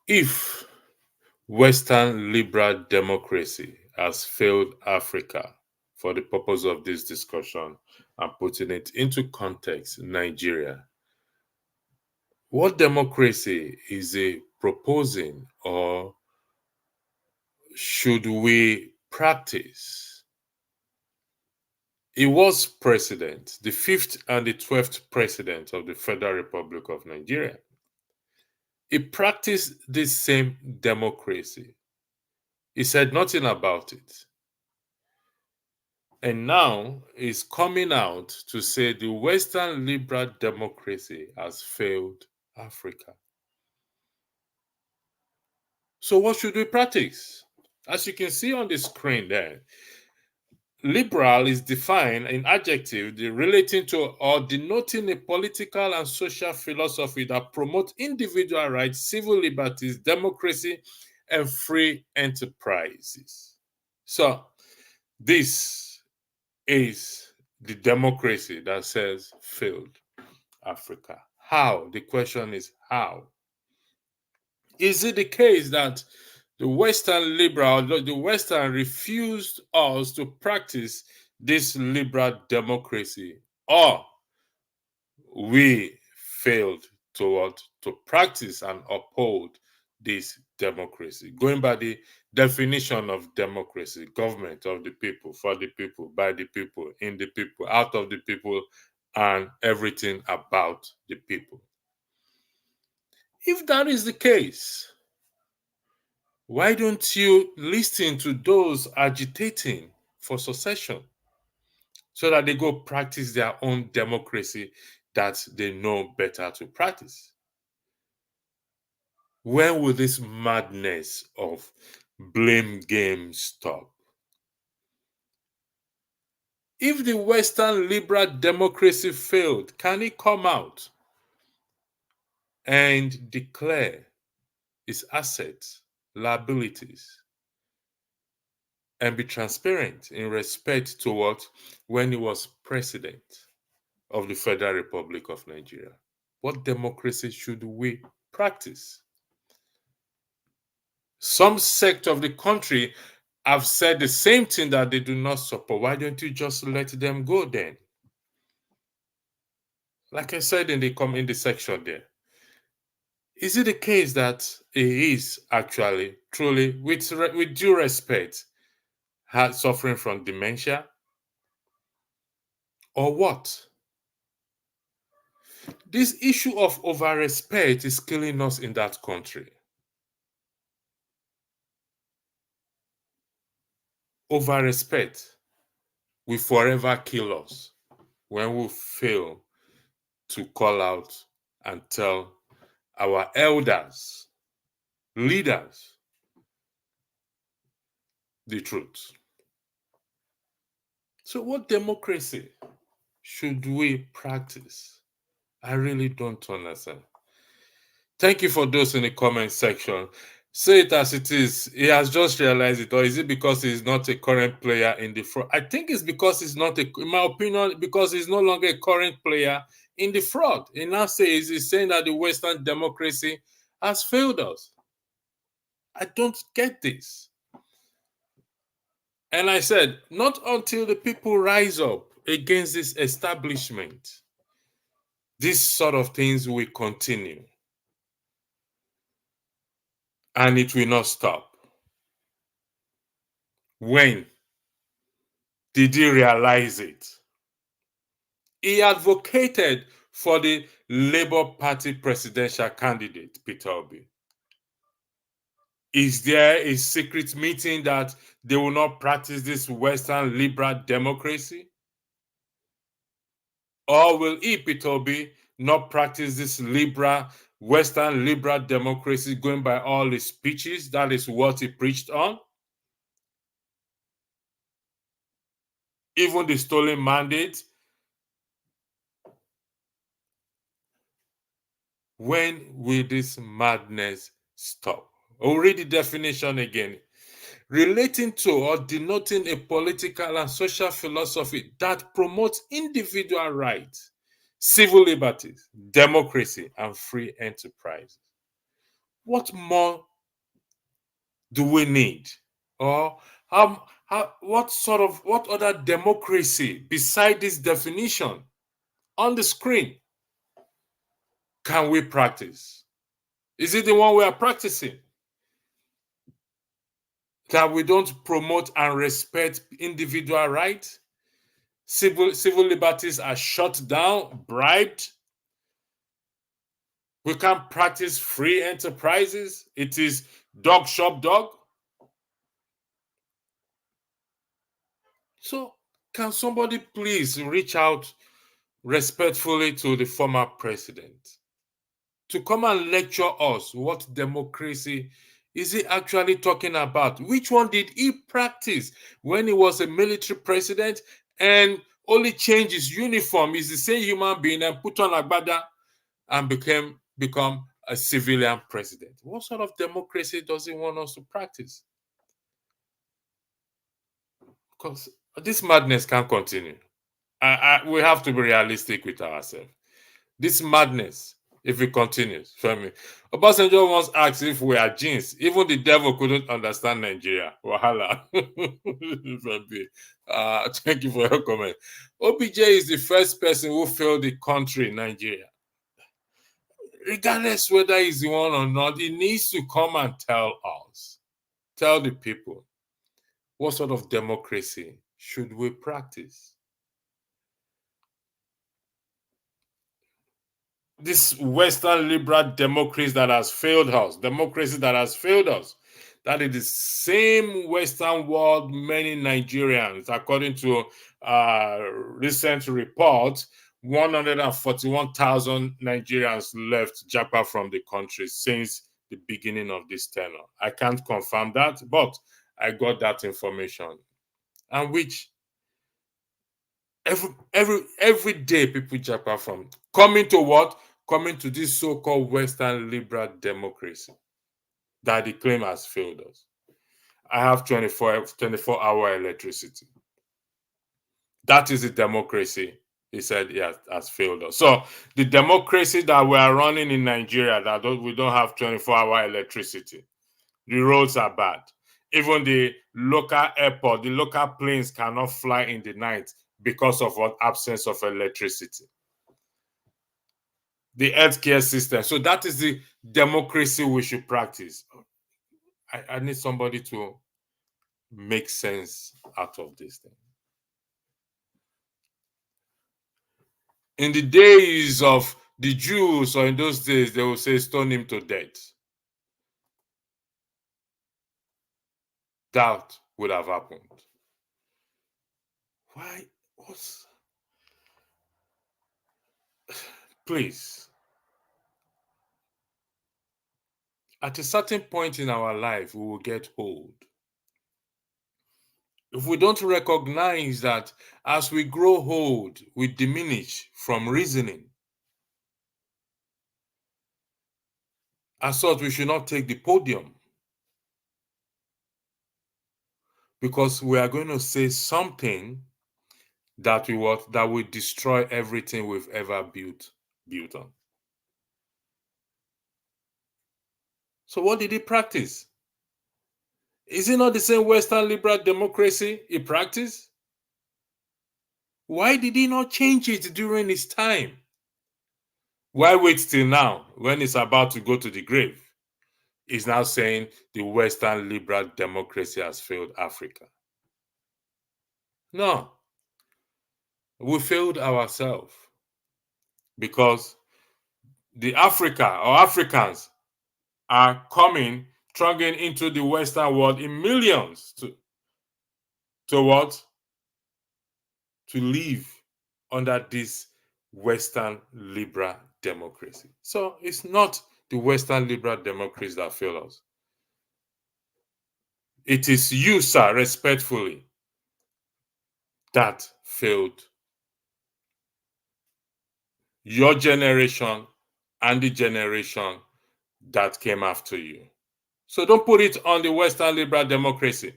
If Western liberal democracy has failed Africa, for the purpose of this discussion and putting it into context, Nigeria, what democracy is it proposing or should we practice? He was president, the 5th and the 12th president of the Federal Republic of Nigeria. He practiced this same democracy. He said nothing about it. And now he's coming out to say the Western liberal democracy has failed Africa. So, what should we practice? As you can see on the screen there, liberal is defined in adjective relating to or denoting a political and social philosophy that promotes individual rights, civil liberties, democracy, and free enterprises. So, this is the democracy that says failed Africa. How? The question is how? Is it the case that the Western liberal, the Western refused us to practice this liberal democracy, or we failed to practice and uphold this democracy? Going by the definition of democracy, government of the people, for the people, by the people, in the people, out of the people, and everything about the people. If that is the case, why don't you listen to those agitating for secession so that they go practice their own democracy that they know better to practice? When will this madness of blame game stop? If the Western liberal democracy failed, can it come out and declare its assets, liabilities, and be transparent in respect to what when he was president of the Federal Republic of Nigeria? What democracy should we practice? Some sect of the country have said the same thing, that they do not support. Why don't you just let them go then? Like I said in the section there, is it the case that he is actually truly, with due respect, suffering from dementia, or what? This issue of over-respect is killing us in that country. Over-respect will forever kill us when we fail to call out and tell our elders, leaders, the truth. So, what democracy should we practice? I really don't understand. Thank you for those in the comment section. Say it as it is. He has just realized it, or is it because he's not a current player in the fraud? I think it's because he's not in my opinion, because he's no longer a current player in the fraud. He now says he's saying that the Western democracy has failed us. I don't get this. And I said, not until the people rise up against this establishment, these sort of things will continue. And it will not stop. When did he realize it? He advocated for the Labour Party presidential candidate, Peter Obi. Is there a secret meeting that they will not practice this Western liberal democracy? Or will he, Peter Obi, not practice this Western liberal democracy going by all his speeches? That is what he preached on. Even the stolen mandate. When will this madness stop? I'll read the definition again. Relating to or denoting a political and social philosophy that promotes individual rights, civil liberties, democracy, and free enterprise. What more do we need? Or what other democracy beside this definition on the screen can we practice? Is it the one we are practicing? That we don't promote and respect individual rights? Civil liberties are shut down, bribed. We can't practice free enterprises. It is dog shop dog. So, can somebody please reach out respectfully to the former president to come and lecture us what democracy is he actually talking about? Which one did he practice when he was a military president and only changed his uniform? He's the same human being and put on agbada and become a civilian president. What sort of democracy does he want us to practice? Because this madness can't continue. We have to be realistic with ourselves. This madness, if it continues, Femi. Obasanjo once asked if we are jinns. Even the devil couldn't understand Nigeria. Wahala. Thank you for your comment. OBJ is the first person who failed the country, Nigeria. Regardless whether he's the one or not, he needs to come and tell us, tell the people, what sort of democracy should we practice? This Western liberal democracy that has failed us, that is the same Western world many Nigerians, according to recent reports, 141,000 Nigerians left Japa from the country since the beginning of this tenure. I can't confirm that, but I got that information. And which every day people Japa from coming to what? Coming to this so-called Western liberal democracy that the claim has failed us. I have 24-hour electricity. That is the democracy he said has failed us. So the democracy that we are running in Nigeria, that we don't have 24-hour electricity, the roads are bad. Even the local airport, the local planes cannot fly in the night because of what absence of electricity. The healthcare system. So that is the democracy we should practice. I need somebody to make sense out of this thing. In the days of the Jews, or in those days, they will say, stone him to death. That would have happened. Why? Please. At a certain point in our life, we will get old. If we don't recognize that as we grow old, we diminish from reasoning, as such, we should not take the podium, because we are going to say something that will destroy everything we've ever built on. So what did he practice? Is it not the same Western liberal democracy he practiced? Why did he not change it during his time? Why wait till now when he's about to go to the grave? He's now saying the Western liberal democracy has failed Africa. No. We failed ourselves because the Africans are coming, trudging into the Western world in millions to what? To live under this Western liberal democracy. So it's not the Western liberal democracy that failed us. It is you, sir, respectfully, that failed your generation and the generation that came after you. So don't put it on the Western liberal democracy.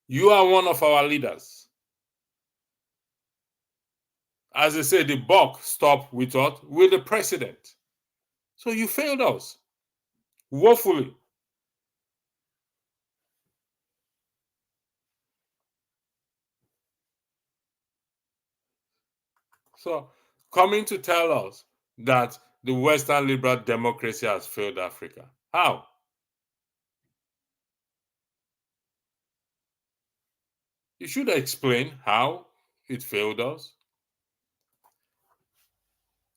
You are one of our leaders. As they say, the buck stopped with what? With the president. So you failed us woefully. So coming to tell us that the Western liberal democracy has failed Africa. How? You should explain how it failed us.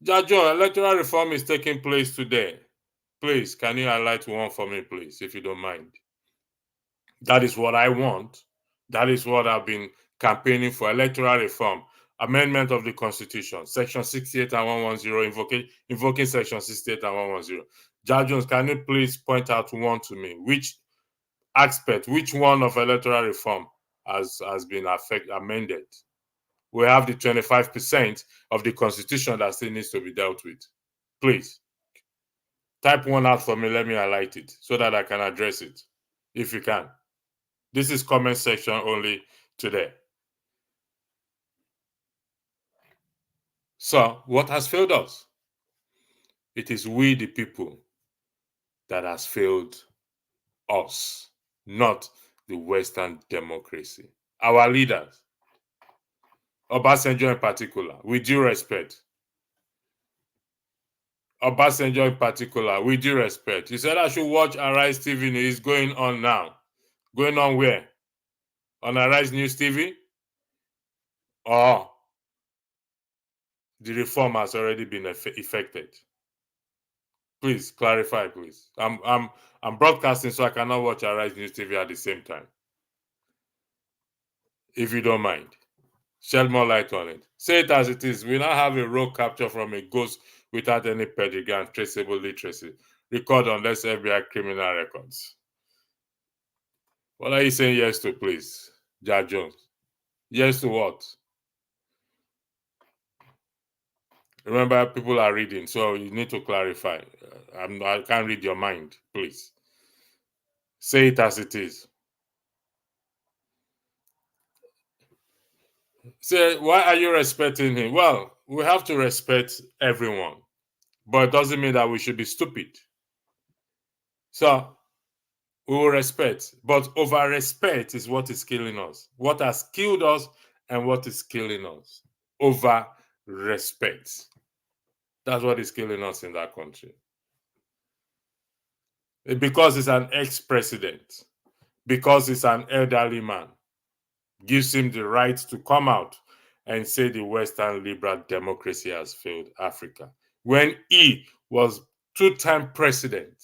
Jajo, electoral reform is taking place today. Please, can you highlight one for me, please, if you don't mind? That is what I want. That is what I've been campaigning for, electoral reform, amendment of the Constitution, Section 68 and 110, invoking Section 68 and 110. Judge Jones, can you please point out one to me? Which aspect, which one of electoral reform has been amended? We have the 25% of the Constitution that still needs to be dealt with. Please, type one out for me. Let me highlight it so that I can address it, if you can. This is comment section only today. So, what has failed us? It is we, the people, that has failed us, not the Western democracy. Our leaders, Obasanjo in particular, with due respect. Obasanjo in particular, with due respect. He said I should watch Arise TV. It's going on now. Going on where? On Arise News TV? Or the reform has already been effected? Please clarify, please. I'm broadcasting, so I cannot watch Arise News TV at the same time. If you don't mind, shed more light on it. Say it as it is. We now have a raw capture from a ghost without any pedigree and traceable literacy. Record unless FBI criminal records. What are you saying yes to, please, Judge Jones? Yes to what? Remember, people are reading, so you need to clarify. I can't read your mind, please. Say it as it is. Say, why are you respecting him? Well, we have to respect everyone, but it doesn't mean that we should be stupid. So we will respect, but over respect is what is killing us. What has killed us and what is killing us? Over respect. That's what is killing us in that country. Because he's an ex-president, because he's an elderly man, gives him the right to come out and say the Western liberal democracy has failed Africa. When he was two-time president,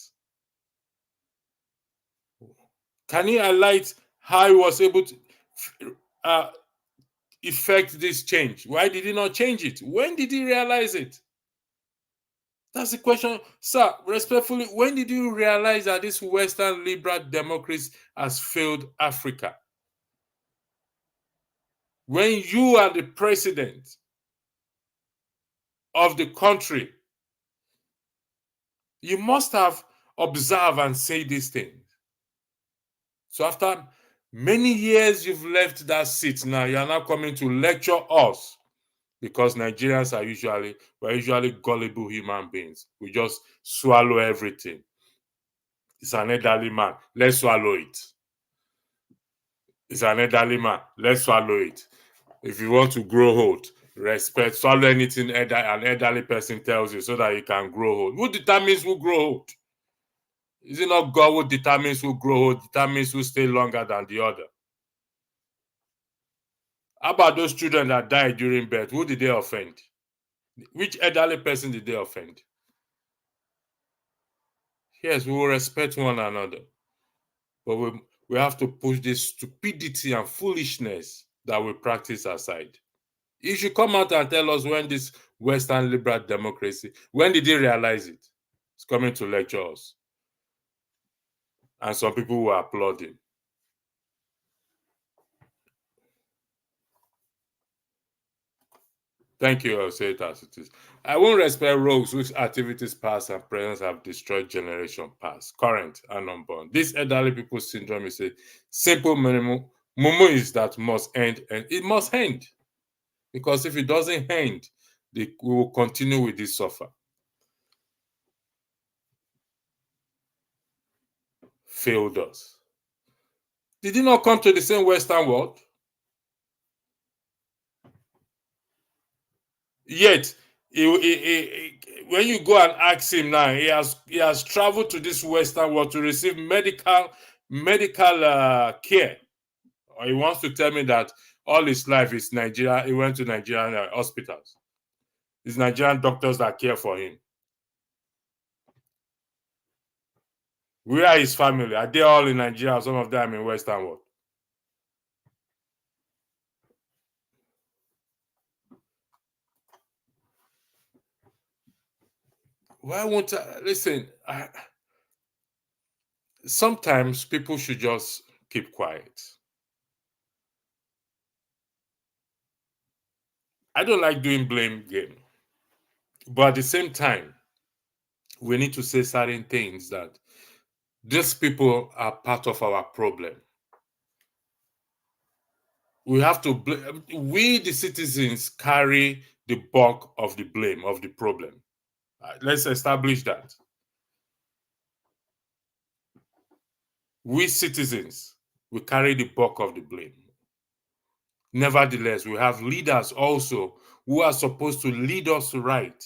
can you highlight how he was able to effect this change? Why did he not change it? When did he realize it? That's the question. Sir, respectfully, when did you realize that this Western liberal democracy has failed Africa? When you are the president of the country, you must have observed and said these things. So after many years you've left that seat, now you are now coming to lecture us, because Nigerians we're usually gullible human beings. We just swallow everything. It's an elderly man. Let's swallow it. It's an elderly man. Let's swallow it. If you want to grow old, respect. Swallow anything an elderly person tells you so that you can grow old. Who determines who grow old? Is it not God who determines who grow old, determines who stay longer than the other? How about those children that died during birth? Who did they offend? Which elderly person did they offend? Yes, we will respect one another. But we have to push this stupidity and foolishness that we practice aside. You should come out and tell us when this Western liberal democracy, when did he realize it? It's coming to lecture us. And some people will applaud him. Thank you, I'll say it as it is. I won't respect rogues whose activities past and present have destroyed generation past, current, and unborn. This elderly people syndrome is a simple minimum. Mumu is that must end, and it must end. Because if it doesn't end, we will continue with this suffer. failed us. Did he not come to the same Western world? Yet, when you go and ask him now, he has traveled to this Western world to receive medical care. Or he wants to tell me that all his life is Nigeria. He went to Nigerian hospitals. It's Nigerian doctors that care for him. Where are his family? Are they all in Nigeria? Some of them in Western world. Why won't I listen? Sometimes people should just keep quiet. I don't like doing blame game, but at the same time, we need to say certain things that these people are part of our problem. We have to blame. We, the citizens, carry the bulk of the blame of the problem. Let's establish that. We citizens, we carry the bulk of the blame. Nevertheless, we have leaders also who are supposed to lead us right,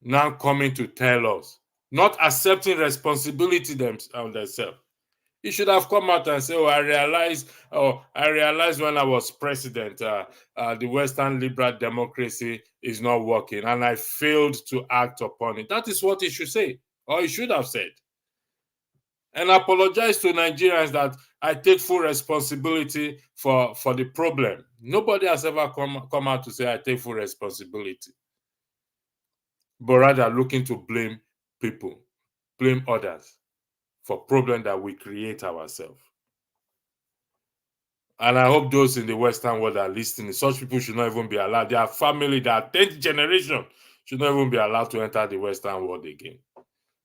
now coming to tell us, not accepting responsibility themselves. He should have come out and say, I realized when I was president, the Western liberal democracy is not working, and I failed to act upon it. That is what he should say, or he should have said. And apologize to Nigerians that I take full responsibility for the problem. Nobody has ever come out to say I take full responsibility, but rather looking to blame people, blame others for problems that we create ourselves. And I hope those in the Western world are listening. Such people should not even be allowed. Their family, their 10th generation should not even be allowed to enter the Western world again.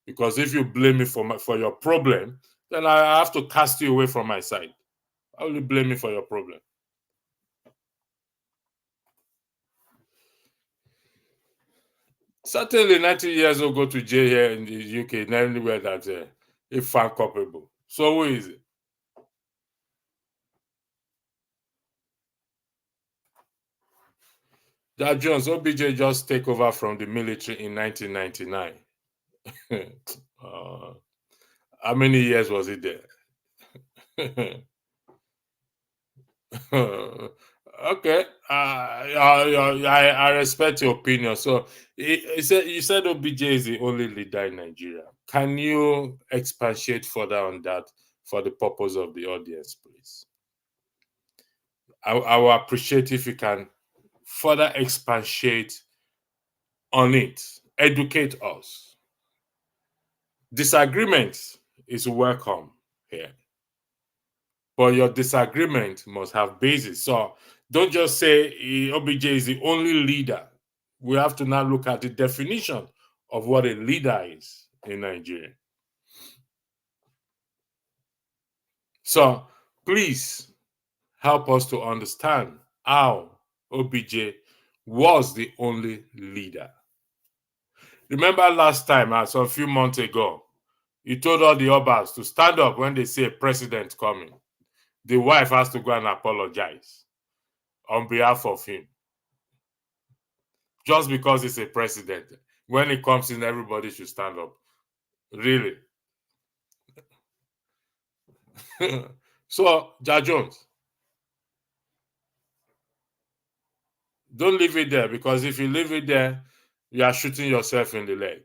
Because if you blame me for your problem, then I have to cast you away from my side. How will you blame me for your problem? Certainly, 90 years old go to jail here in the UK, in anywhere that if found culpable. So who is it? That Jones, OBJ just take over from the military in 1999. How many years was it there? Okay, I respect your opinion. So you said OBJ is the only leader in Nigeria. Can you expatiate further on that for the purpose of the audience, please? I will appreciate if you can further expatiate on it, educate us. Disagreement is welcome here, but your disagreement must have basis. So don't just say OBJ is the only leader. We have to now look at the definition of what a leader is in Nigeria. So please help us to understand how OBJ was the only leader. Remember last time, so a few months ago, you told all the Obas to stand up when they see a president coming. The wife has to go and apologize on behalf of him. Just because he's a president. When he comes in, everybody should stand up. Really? So, Ja Jones, don't leave it there, because if you leave it there, you are shooting yourself in the leg.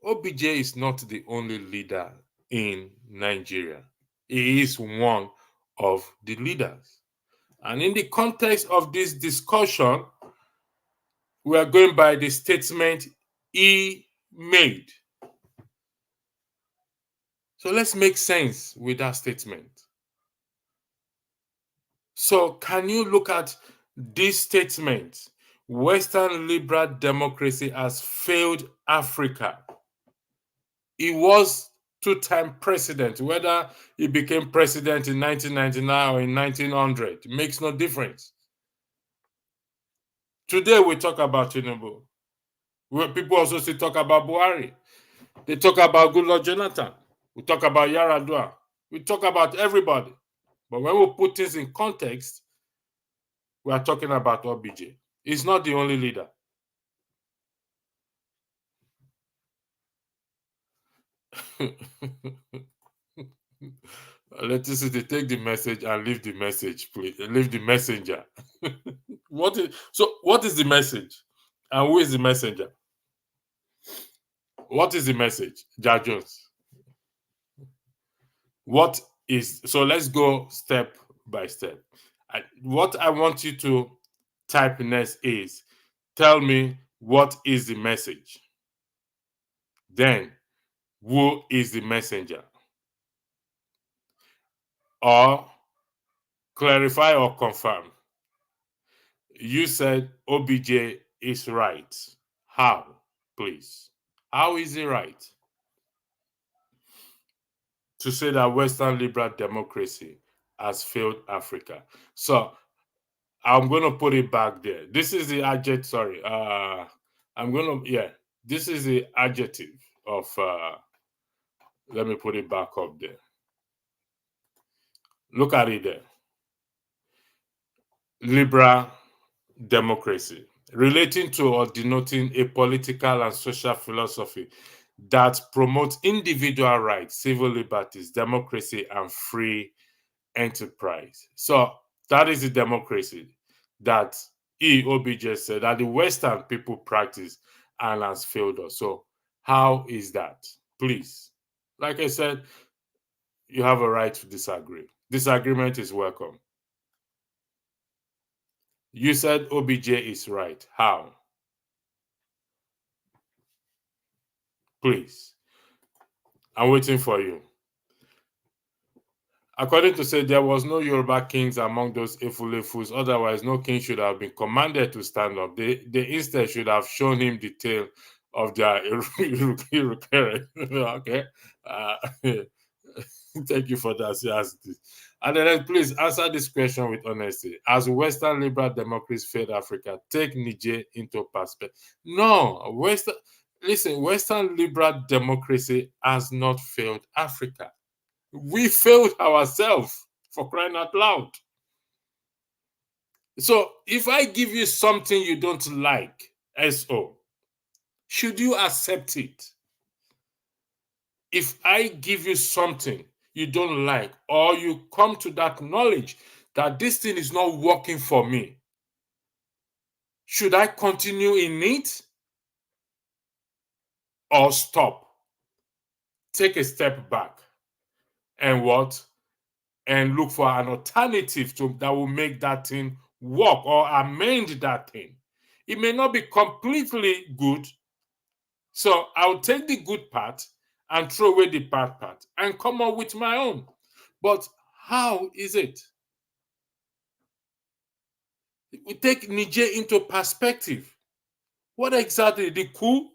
OBJ is not the only leader in Nigeria. He is one of the leaders. And in the context of this discussion, we are going by the statement he made. So let's make sense with that statement. So can you look at this statement? Western liberal democracy has failed Africa. He was two-time president. Whether he became president in 1999 or in 1900, it makes no difference. Today we talk about Tinubu. People also still talk about Buhari. They talk about Goodluck Jonathan. We talk about Yaradua. We talk about everybody. But when we put things in context, we are talking about OBJ. He's not the only leader. Electricity, take the message and leave the message, please. Leave the messenger. What is the message? And who is the messenger? What is the message? Jar Jones. So let's go step by step. What I want you to type next is, tell me what is the message. Then, who is the messenger? Or clarify or confirm. You said OBJ is right. How, please? How is he right? To say that Western liberal democracy has failed Africa. So I'm going to put it back there. This is the adjective. Sorry. This is the adjective of, let me put it back up there. Look at it there. Liberal democracy, relating to or denoting a political and social philosophy that promotes individual rights, civil liberties, democracy, and free enterprise. So that is the democracy that OBJ said that the Western people practice and has failed us. So how is that? Please, like I said, you have a right to disagree. Disagreement is welcome. You said OBJ is right. How? Please. I'm waiting for you. According to say, there was no Yoruba kings among those Efulefus. Otherwise, no king should have been commanded to stand up. They instead should have shown him the tale of their okay. Thank you for that. Yes. And then please answer this question with honesty. As Western liberal democracies failed Africa, take Niger into perspective. No, Western liberal democracy has not failed Africa. We failed ourselves, for crying out loud. So if I give you something you don't like, SO, should you accept it? If I give you something you don't like, or you come to that knowledge that this thing is not working for me, should I continue in it or stop? Take a step back and what? And look for an alternative that will make that thing work or amend that thing. It may not be completely good, so I'll take the good part and throw away the bad part and come up with my own. But how is it? We take Niger into perspective. What exactly the coup?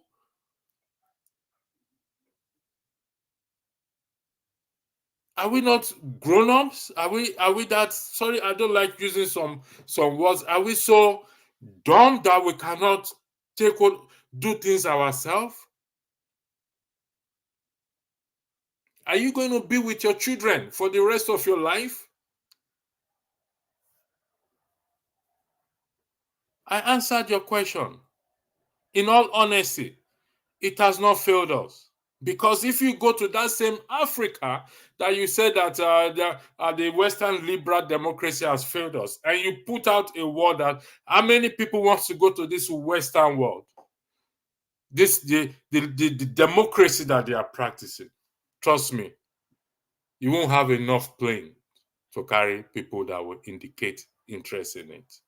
Are we not grown-ups? Are we that, sorry, I don't like using some words. Are we so dumb that we cannot do things ourselves? Are you going to be with your children for the rest of your life? I answered your question. In all honesty, it has not failed us. Because if you go to that same Africa that you said that the Western liberal democracy has failed us, and you put out a word that how many people wants to go to this Western world? The democracy that they are practicing. Trust me, you won't have enough plane to carry people that will indicate interest in it.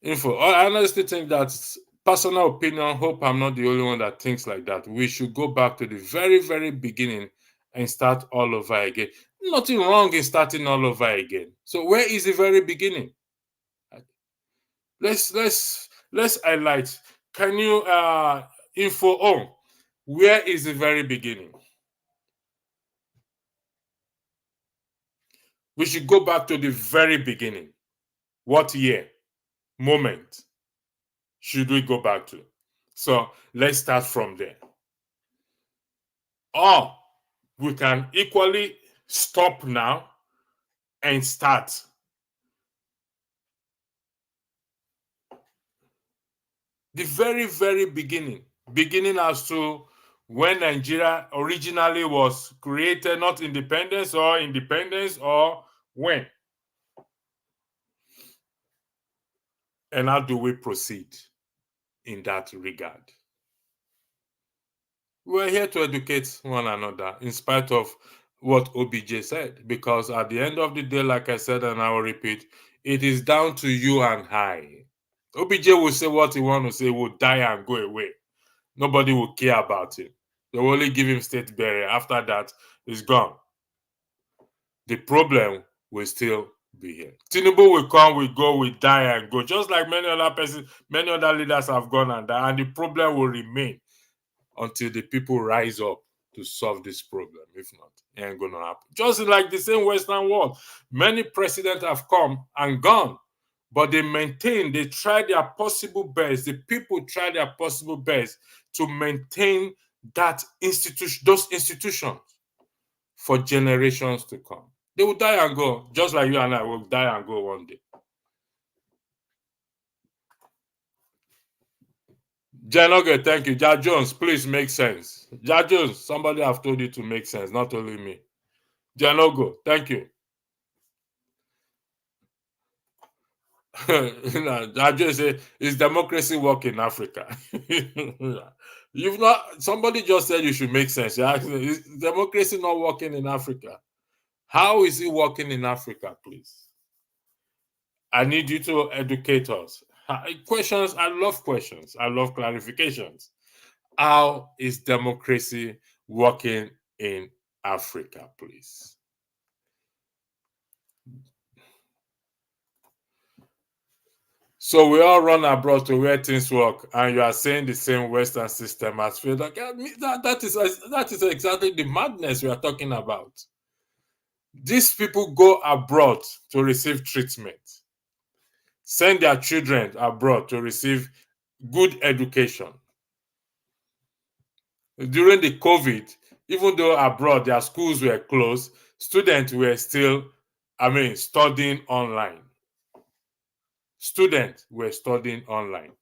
I honestly think that's personal opinion. Hope I'm not the only one that thinks like that. We should go back to the very, very beginning and start all over again. Nothing wrong in starting all over again. So where is the very beginning? Let's highlight. Can you info on where is the very beginning? We should go back to the very beginning. What year, moment should we go back to? So let's start from there. Or we can equally stop now and start. The very, very beginning as to when Nigeria originally was created, not independence or when. And how do we proceed in that regard? We're here to educate one another in spite of what OBJ said, because at the end of the day, like I said, and I will repeat, it is down to you and I. OBJ will say what he wants to say, will die and go away. Nobody will care about him. They will only give him state burial. After that, he's gone. The problem will still be here. Tinubu will come, will go, will die and go, just like many other leaders have gone and died, and the problem will remain until the people rise up to solve this problem. If not, it ain't gonna happen. Just like the same Western world, many presidents have come and gone, but they try their possible best. The people try their possible best to maintain those institutions for generations to come. They will die and go, just like you and I will die and go one day. Janoge, thank you. Ja Jones, please make sense. Ja Jones, somebody have told you to make sense, not only me. Janogo, thank you. Ja Jones say, is democracy work in Africa? You've not. Somebody just said you should make sense. Is democracy not working in Africa? How is it working in Africa, please? I need you to educate us. Questions, I love questions. I love clarifications. How is democracy working in Africa, please? So we all run abroad to where things work, and you are saying the same Western system has failed. Like, that is exactly the madness we are talking about. These people go abroad to receive treatment, send their children abroad to receive good education. During the COVID, even though abroad their schools were closed, students were still, studying online. Students were studying online.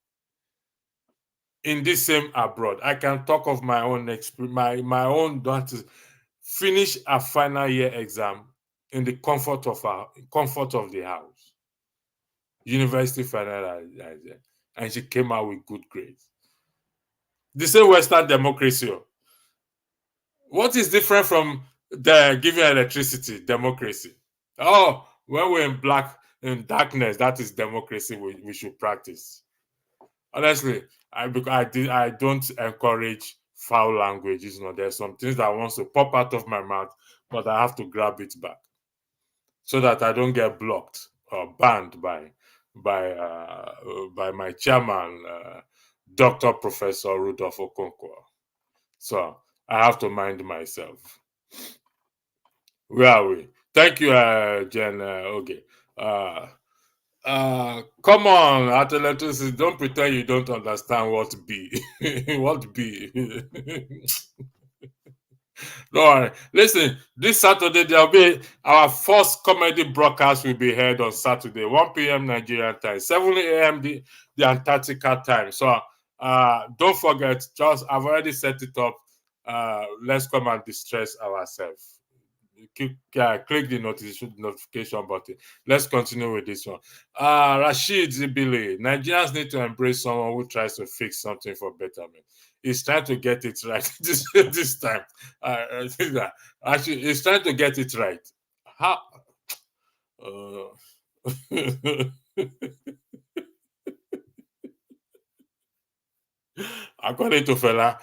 In this same abroad, I can talk of my own experience. My own daughters finish a final year exam in the comfort of the house. University final, and she came out with good grades. The same Western democracy. What is different from the giving electricity democracy? Oh, when we're in darkness, that is democracy we should practice. Honestly, I don't encourage foul language. There's some things that wants to pop out of my mouth, but I have to grab it back so that I don't get blocked or banned by my chairman, Dr. Professor Rudolph Okonkwo. So I have to mind myself. Where are we? Thank you, Jen. Okay. Come on, Athletics, don't pretend you don't understand what be. What be. Don't worry. Listen, this Saturday there'll be our first comedy broadcast will be held on Saturday, 1 p.m. Nigerian time, 7 a.m. the Antarctica time. So don't forget, I've already set it up. Let's come and distress ourselves. Click the notification button. Let's continue with this one. Rashid Zibili, Nigerians need to embrace someone who tries to fix something for betterment. He's trying to get it right this time. Actually, he's trying to get it right. How? According to Fela,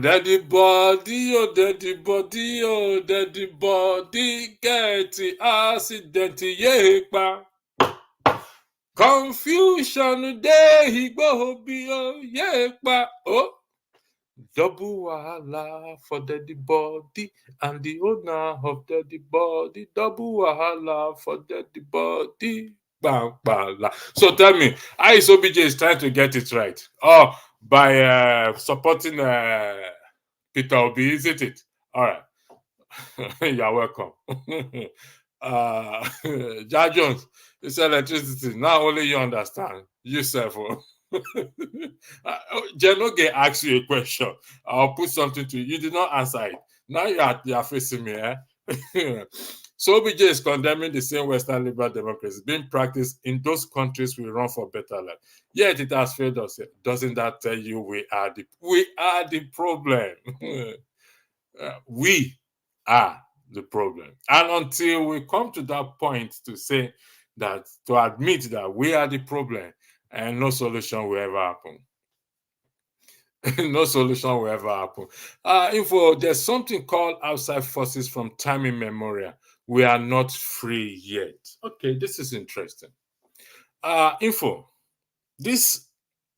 daddy body, daddy body, daddy body, get the accident, yeah. Confusion, day he go be, yeah. Oh, Double wahala for the body and the owner of the body. Double wahala for the body. Bang, bang, la. So tell me, how is OBJ is trying to get it right? Oh, by supporting Peter Obi, isn't it? All right. You're welcome. Jar Jones, it's electricity. Now only you understand. Yourself. Jenoge asked you a question. I'll put something to you. You did not answer it. Now you are facing me. So OBJ is condemning the same Western liberal democracy being practiced in those countries we run for better life. Yet it has failed us. Doesn't that tell you we are the problem? We are the problem. And until we come to that point to say that, to admit that we are the problem, and no solution will ever happen. No solution will ever happen. Info, there's something called outside forces from time immemorial. We are not free yet. Okay, this is interesting. Info, these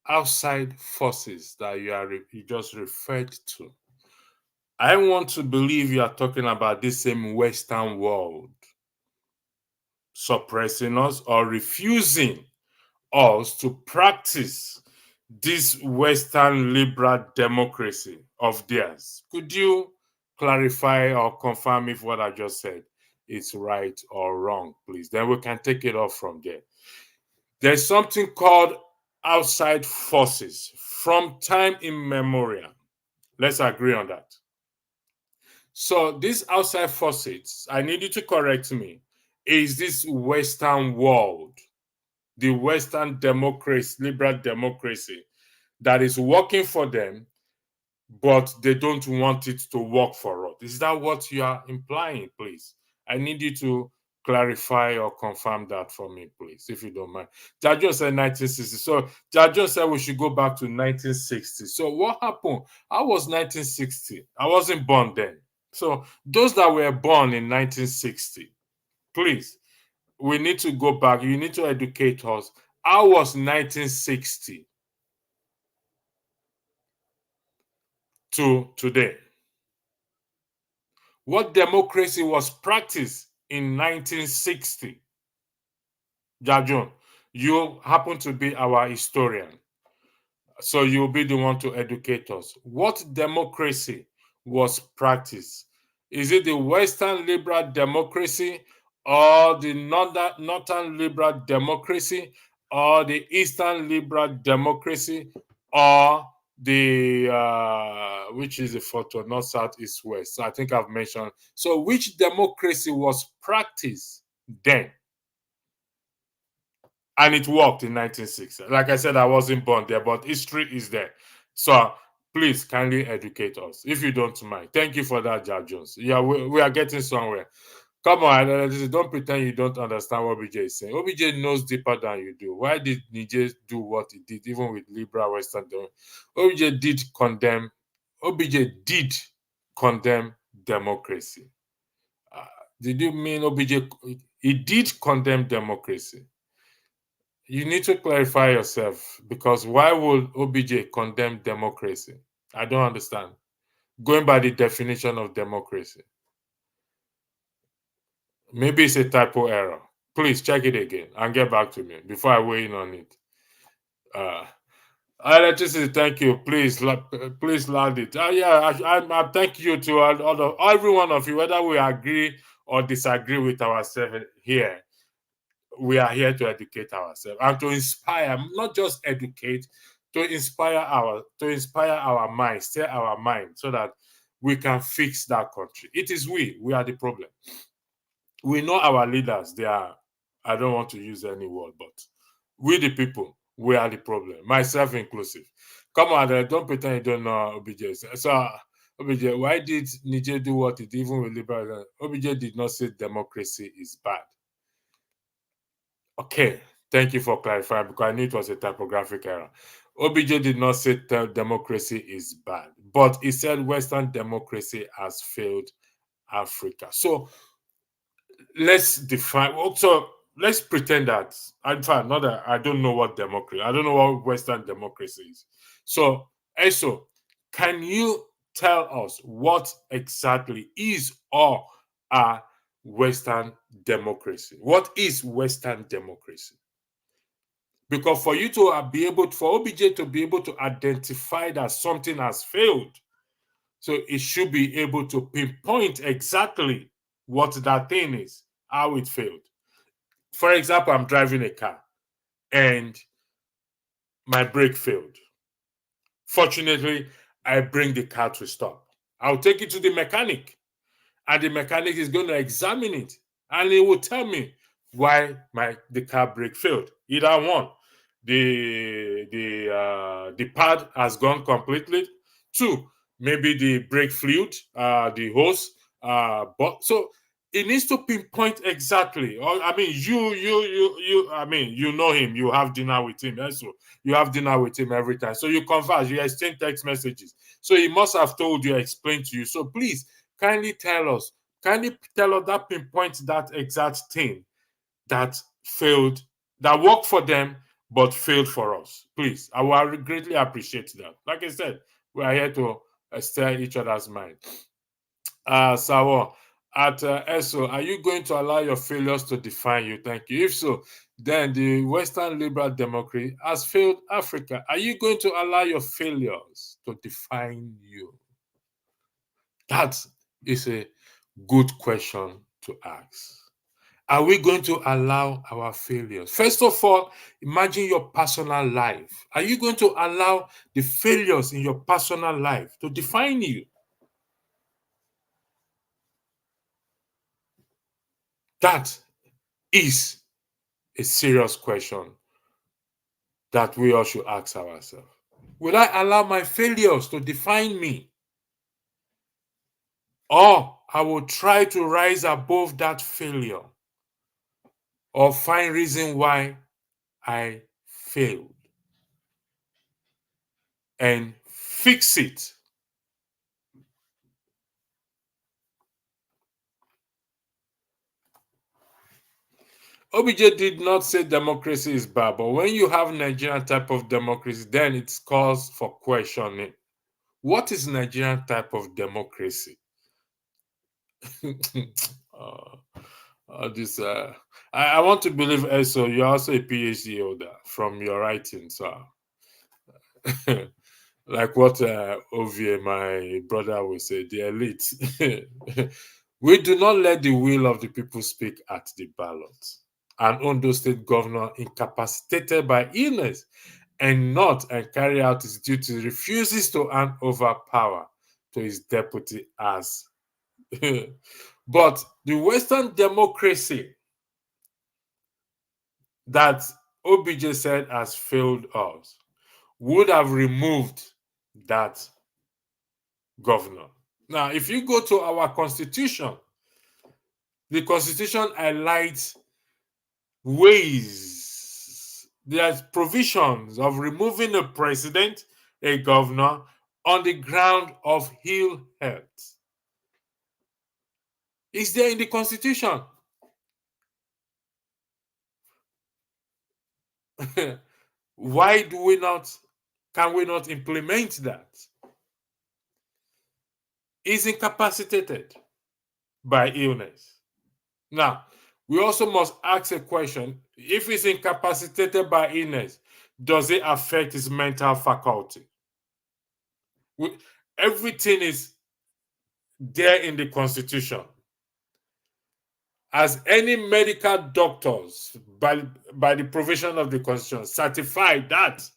outside forces that you just referred to, I want to believe you are talking about this same Western world suppressing us or refusing us to practice this Western liberal democracy of theirs. Could you clarify or confirm if what I just said is right or wrong, please? Then we can take it off from there. There's something called outside forces from time immemorial. Let's agree on that. So these outside forces, I need you to correct me, is this Western world, the Western democracy, liberal democracy, that is working for them, but they don't want it to work for us. Is that what you are implying, please? I need you to clarify or confirm that for me, please, if you don't mind. Jajo said 1960. So Jajo said we should go back to 1960. So what happened? I was 1960. I wasn't born then. So those that were born in 1960, please, we need to go back. You need to educate us. I was 1960 to today. What democracy was practiced in 1960? Jajon, you happen to be our historian, so you'll be the one to educate us. What democracy was practiced? Is it the Western liberal democracy or the Northern liberal democracy or the Eastern liberal democracy or the which is the fourth one, not south, east, west? So I think I've mentioned. So which democracy was practiced then? And it worked in 1960. Like I said, I wasn't born there, but history is there. So please kindly educate us if you don't mind. Thank you for that, Jar Jones. Yeah, we are getting somewhere. Come on, don't pretend you don't understand what OBJ is saying. OBJ knows deeper than you do. Why did Niger do what he did, even with liberal Western democracy? OBJ did condemn. OBJ did condemn democracy. Uh, did you mean OBJ? He did condemn democracy. You need to clarify yourself, because why would OBJ condemn democracy? I don't understand. Going by the definition of democracy. Maybe it's a typo error. Please check it again and get back to me before I weigh in on it. Uh, Electricity, thank you. Please land it. Yeah, I thank you to every one of you, whether we agree or disagree with ourselves here. We are here to educate ourselves and to inspire, not just educate, to inspire our minds, steer our mind, so that we can fix that country. It is we are the problem. We know our leaders, they are, I don't want to use any word, but we the people, we are the problem, myself inclusive. Come on, don't pretend you don't know OBJ. So OBJ, why did Niger do what it did, even with liberal? OBJ did not say democracy is bad. Okay, thank you for clarifying, because I knew it was a typographic error. OBJ did not say democracy is bad, but he said Western democracy has failed Africa. So let's define. So let's pretend that, in fact, not that I don't know what democracy, I don't know what Western democracy is. So also, Can you tell us what exactly is or are Western democracy? What is Western democracy? Because for you to be able, for OBJ to be able to identify that something has failed, so it should be able to pinpoint exactly what that thing is, how it failed. For example, I'm driving a car and my brake failed. Fortunately, I bring the car to stop. I'll take it to the mechanic, and the mechanic is going to examine it, and he will tell me why the car brake failed. Either one, the pad has gone completely. Two, maybe the brake fluid, the hose, but so it needs to pinpoint exactly. Or I mean, you. I mean, you know him. You have dinner with him. Also, you have dinner with him every time. So you converse. You exchange text messages. So he must have told you, explained to you. So please, kindly tell us. Kindly tell us that pinpoint that exact thing that failed, that worked for them but failed for us. Please, I will greatly appreciate that. Like I said, we are here to stir each other's mind. Sawo, at ESO, are you going to allow your failures to define you? Thank you. If so, then the Western liberal democracy has failed Africa. Are you going to allow your failures to define you? That is a good question to ask. Are we going to allow our failures? First of all, imagine your personal life. Are you going to allow the failures in your personal life to define you? That is a serious question that we all should ask ourselves. Will I allow my failures to define me? Or I will try to rise above that failure or find reason why I failed and fix it. OBJ did not say democracy is bad, but when you have Nigerian type of democracy, then it calls for questioning. What is Nigerian type of democracy? uh, this I want to believe also you're also a PhD holder from your writing, so like what Ovie, my brother, will say, the elite. We do not let the will of the people speak at the ballot. An Ondo State governor incapacitated by illness and not and carry out his duty refuses to hand over power to his deputy as. But the Western democracy that OBJ said has failed us would have removed that governor. Now, if you go to our constitution, the constitution highlights ways, there's provisions of removing a president, a governor, on the ground of ill health. It's there in the constitution. Why can we not implement that? Is incapacitated by illness. Now, we also must ask a question. If he's incapacitated by illness, does it affect his mental faculty? Everything is there in the constitution. As any medical doctors, by the provision of the constitution, certify that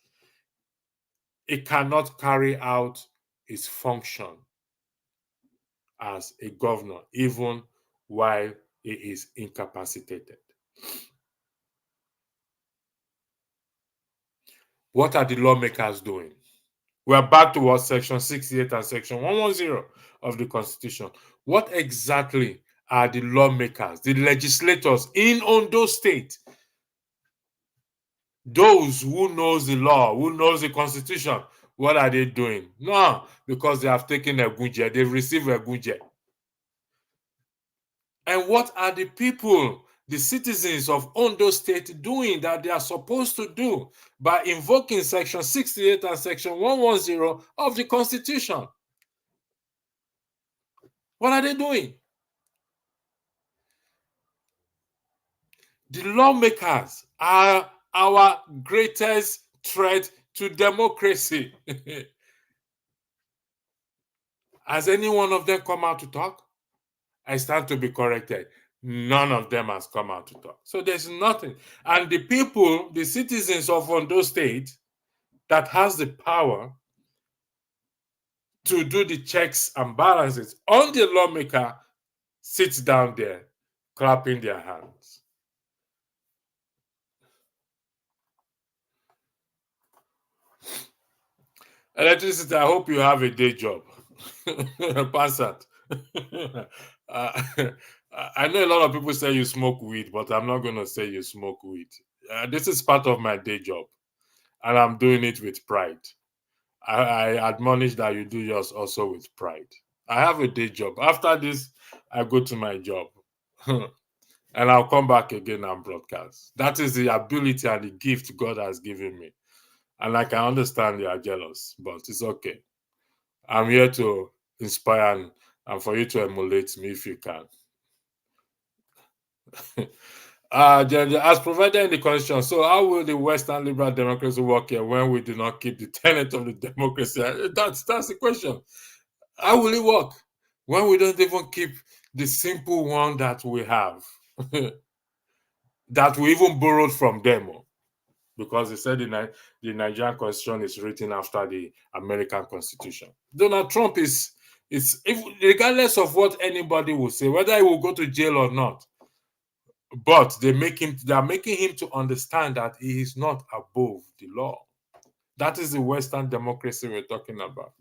it cannot carry out its function as a governor, even while he is incapacitated. What are the lawmakers doing? We are back to what Section 68 and Section 110 of the Constitution. What exactly are the lawmakers, the legislators in Ondo State, those who knows the law, who knows the Constitution, what are they doing? No, because they have taken a Gunje, they've received a Gunje. And what are the people the citizens of Ondo State doing that they are supposed to do by invoking Section 68 and Section 110 of the Constitution? What are they doing? The lawmakers are our greatest threat to democracy. Has any one of them come out to talk? I stand to be corrected. None of them has come out to talk. So there's nothing. And the people, the citizens of Ondo State that has the power to do the checks and balances on the lawmaker sits down there clapping their hands. Electricity, I hope you have a day job. Pass that. I know a lot of people say you smoke weed, but I'm not going to say you smoke weed. This is part of my day job, and I'm doing it with pride. I admonish that you do yours also with pride. I have a day job. After this, I go to my job. And I'll come back again and broadcast. That is the ability and the gift God has given me. And I can understand you are jealous, but it's okay. I'm here to inspire and for you to emulate me if you can. As provided in the Constitution, so how will the Western liberal democracy work here when we do not keep the tenet of the democracy? That's the question. How will it work when we don't even keep the simple one that we have, that we even borrowed from them? Because they said the Nigerian Constitution is written after the American Constitution. Donald Trump is regardless of what anybody will say, whether he will go to jail or not, but they are making him to understand that he is not above the law. That is the Western democracy we're talking about.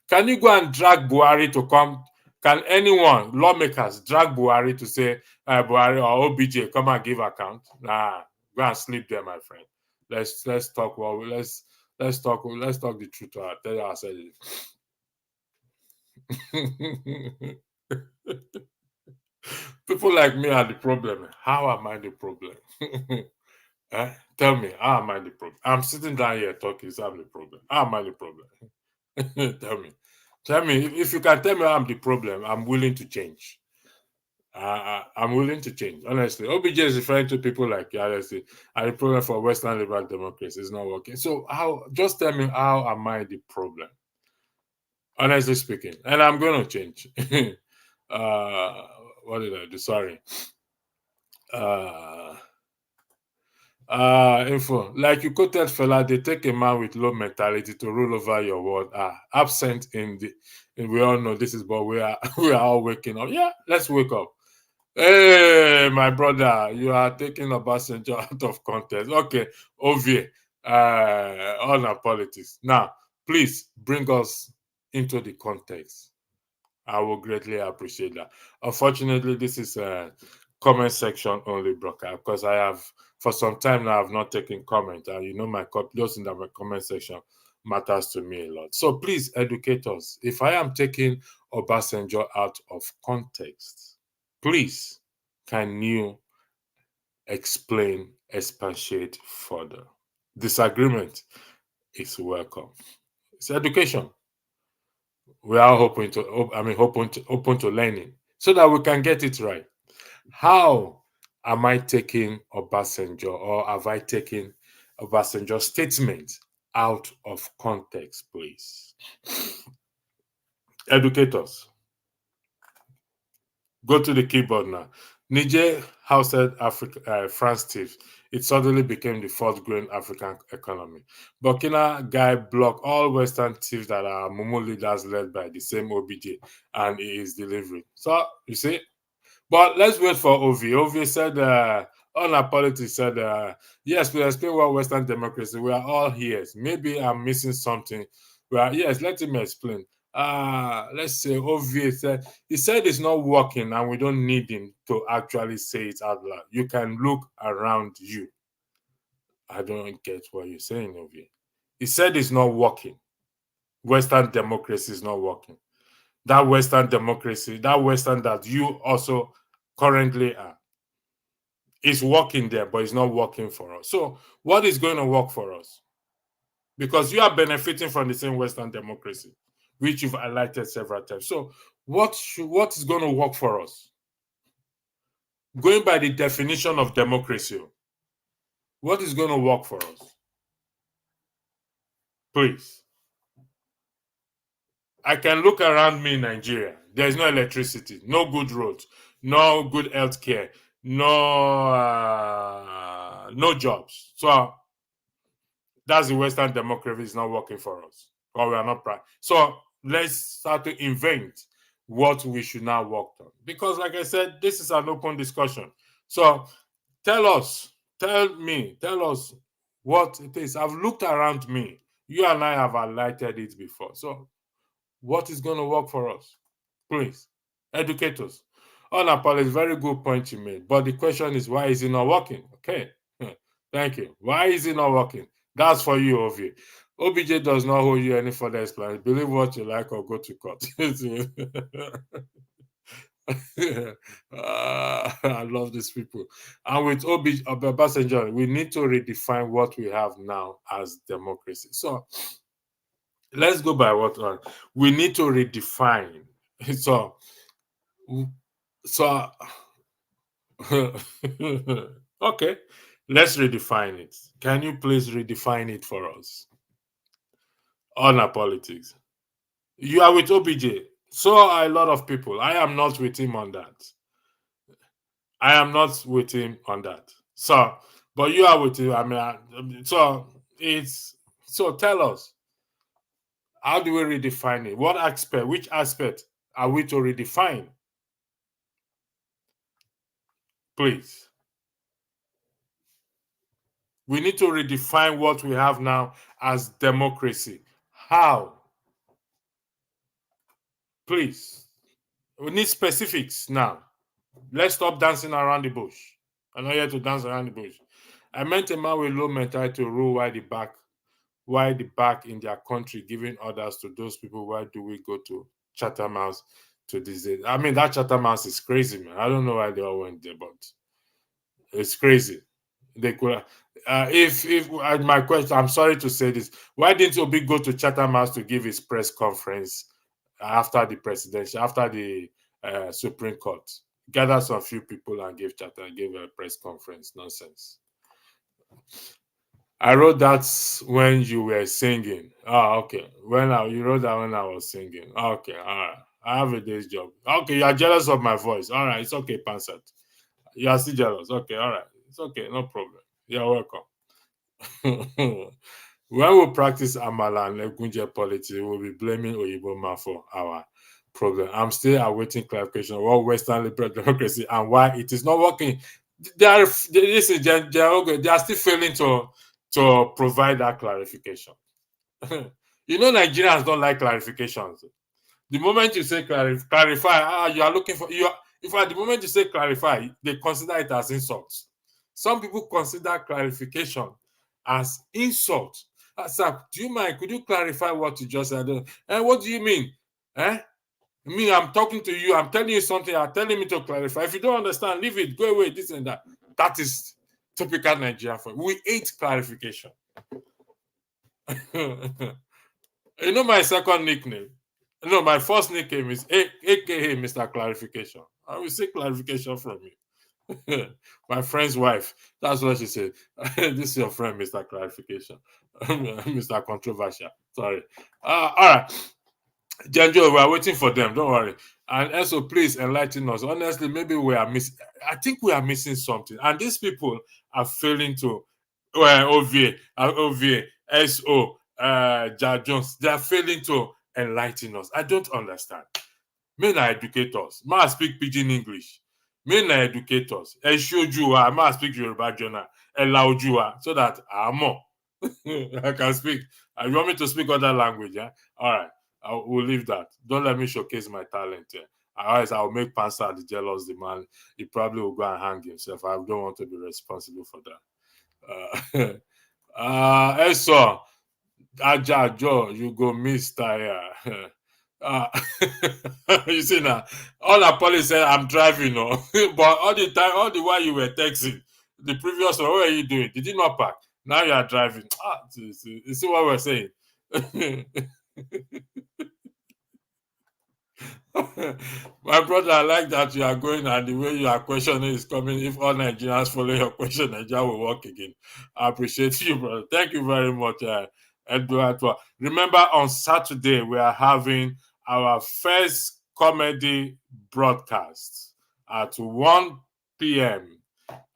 Can you go and drag Buhari to come? Can anyone, lawmakers, drag Buhari to say, Buhari or OBJ, come and give account? Nah, go and sleep there, my friend. Let's talk. Well, let's talk the truth. Tell you ourselves. People like me are the problem. How am I the problem? Tell me, how am I the problem? I'm sitting down here talking, so I'm the problem. How am I the problem? Tell me. If you can tell me I'm the problem, I'm willing to change. I'm willing to change. Honestly, OBJ is referring to people like honestly, and the problem for Western liberal democracy is not working. So just tell me, how am I the problem? Honestly speaking, and I'm going to change. What did I do? Sorry. Info. Like you quoted Fela, they take a man with low mentality to rule over your world. Absent and we all know this is, but we are we are all waking up. Yeah, let's wake up. Hey, my brother, you are taking Obasanjo out of context. Okay, Ovi, on our politics. Now, please bring us into the context. I will greatly appreciate that. Unfortunately, this is a comment section only broadcast because I have, for some time now, I've not taken comment. And you know, those in the comment section matters to me a lot. So please educate us. If I am taking Obasanjo out of context, please, can you explain, expatiate further? Disagreement is welcome. It's education. We are open to learning so that we can get it right. How am I taking Obasanjo, or have I taken Obasanjo's statement out of context, please? Educators, go to the keyboard now. Niger ousted France thieves. It suddenly became the fourth growing African economy. Burkina guy blocked all Western thieves that are Mumu leaders led by the same OBJ, and he is delivering. So, you see, but let's wait for Ovi. Ovi said, on our politics said, yes, we explain what Western democracy. We are all here. Maybe I'm missing something. Well, yes, let him explain. Let's say Ovi said it's not working, and we don't need him to actually say it out loud. You can look around you. I don't get what you're saying, Ovi. He said it's not working. Western democracy is not working. That Western democracy, that Western that you also currently are. It's working there, but it's not working for us. So what is going to work for us? Because you are benefiting from the same Western democracy, which you've highlighted several times. So what is going to work for us? Going by the definition of democracy, what is going to work for us? Please. I can look around me in Nigeria. There's no electricity, no good roads, no good health care, no jobs. So that's the Western democracy is not working for us, or we are not proud. So let's start to invent what we should now work on. Because, like I said, this is an open discussion. So tell us what it is. I've looked around me. You and I have highlighted it before. So what is going to work for us? Please, educate us. On apology, very good point you made. But the question is, why is it not working? Okay. Thank you. Why is it not working? That's for you, Ovi. OBJ does not hold you any further explanation. Believe what you like or go to court. I love these people. And with Obasanjo, we need to redefine what we have now as democracy. So let's go by what we need to redefine. So, so okay, let's redefine it. Can you please redefine it for us on our politics? You are with OBJ. So are a lot of people. I am not with him on that. I am not with him on that. So, but you are with him. I mean, so tell us, how do we redefine it? What aspect? Which aspect are we to redefine? Please. We need to redefine what we have now as democracy. How? Please. We need specifics now. Let's stop dancing around the bush. I'm not here to dance around the bush. I meant a man with low mentality to rule why the back in their country, giving orders to those people. Why do we go to Chatham House to this day? I mean, that Chatham House is crazy, man. I don't know why they all went there, but it's crazy. They could. If my question, I'm sorry to say this. Why didn't Obi go to Chatham House to give his press conference after the presidency, after the Supreme Court? Gather some few people and give a press conference. Nonsense. I wrote that when you were singing. Oh, okay. You wrote that when I was singing. Okay, all right. I have a day's job. Okay, you are jealous of my voice. All right, it's okay, Pansat. You are still jealous. Okay, all right. It's okay, no problem. You're welcome. When we practice Amala and Legunje politics, we'll be blaming Oyiboma for our problem. I'm still awaiting clarification of what Western liberal democracy and why it is not working. They are still failing to provide that clarification. Nigerians don't like clarifications. The moment you say clarify, you are looking for if at the moment you say clarify, they consider it as insult. Some people consider clarification as insult. Sir, do you mind? Could you clarify what you just said? And what do you mean? Me, I'm talking to you. I'm telling you something. You're telling me to clarify. If you don't understand, leave it. Go away. This and that. That is typical Nigerian. We hate clarification. My second nickname? No, my first nickname is AKA Mr. Clarification. I will seek clarification from you. My friend's wife, that's what she said. This is your friend, Mr. Clarification. Mr. Controversial. Sorry. All right. Janjo, we are waiting for them. Don't worry. And also, please enlighten us. Honestly, maybe we are missing. I think we are missing something. And these people are failing to. OVA, SO, Jar Jones. They are failing to enlighten us. I don't understand. Men are educators. Ma speak pidgin English. Men are educators. Eshojuwa. Ma speak Yoruba Journal. Elaujuwa. So that more. I can speak. You want me to speak other language? Yeah? All right. I will leave that. Don't let me showcase my talent here. Otherwise, I'll make Pansat jealous. The man, he probably will go and hang himself. I don't want to be responsible for that. Eso, Ajajo, you go miss tire. You see now, all the police said I'm driving, but all the while you were texting, The previous one, what are you doing? Did you not park? Now you are driving. You see what we're saying? My brother, I like that you are going and the way you are questioning is coming. If all Nigerians follow your question, Nigeria will work again. I appreciate you, brother. Thank you very much, Edward. Remember, on Saturday, we are having our first comedy broadcast at 1 p.m.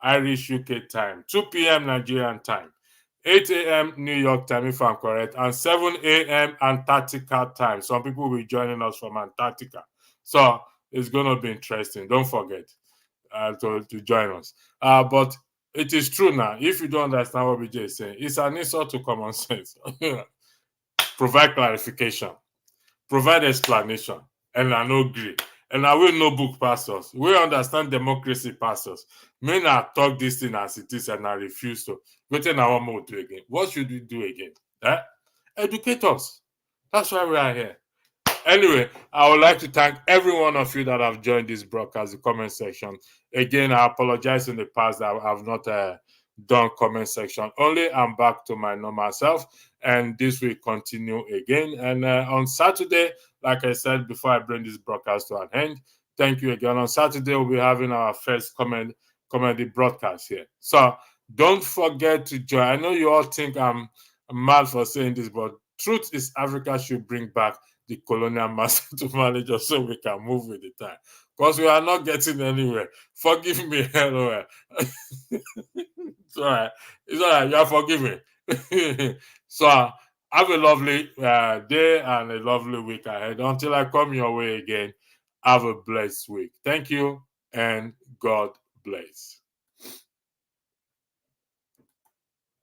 Irish UK time, 2 p.m. Nigerian time, 8 a.m. New York time, if I'm correct, and 7 a.m. Antarctica time. Some people will be joining us from Antarctica. So it's going to be interesting. Don't forget to join us. But it is true now. If you don't understand what BJ is saying, it's an insult to common sense. Provide clarification, provide explanation, and I no agree. And I will no book pastors. We understand democracy pastors. Men are talk this thing as it is, and I refuse to. What I want more do again? What should we do again? Educate us. That's why we are here. Anyway, I would like to thank every one of you that have joined this broadcast, the comment section. Again, I apologize in the past that I have not done comment section. Only I'm back to my normal self, and this will continue again. And on Saturday, like I said before I bring this broadcast to an end, thank you again. On Saturday, we'll be having our first comedy broadcast here. So don't forget to join. I know you all think I'm mad for saying this, but truth is Africa should bring back the colonial master to manage us so we can move with the time. Because we are not getting anywhere. Forgive me, LOL. It's all right. It's all right. You are forgiven. So have a lovely day and a lovely week ahead. Until I come your way again, have a blessed week. Thank you and God bless.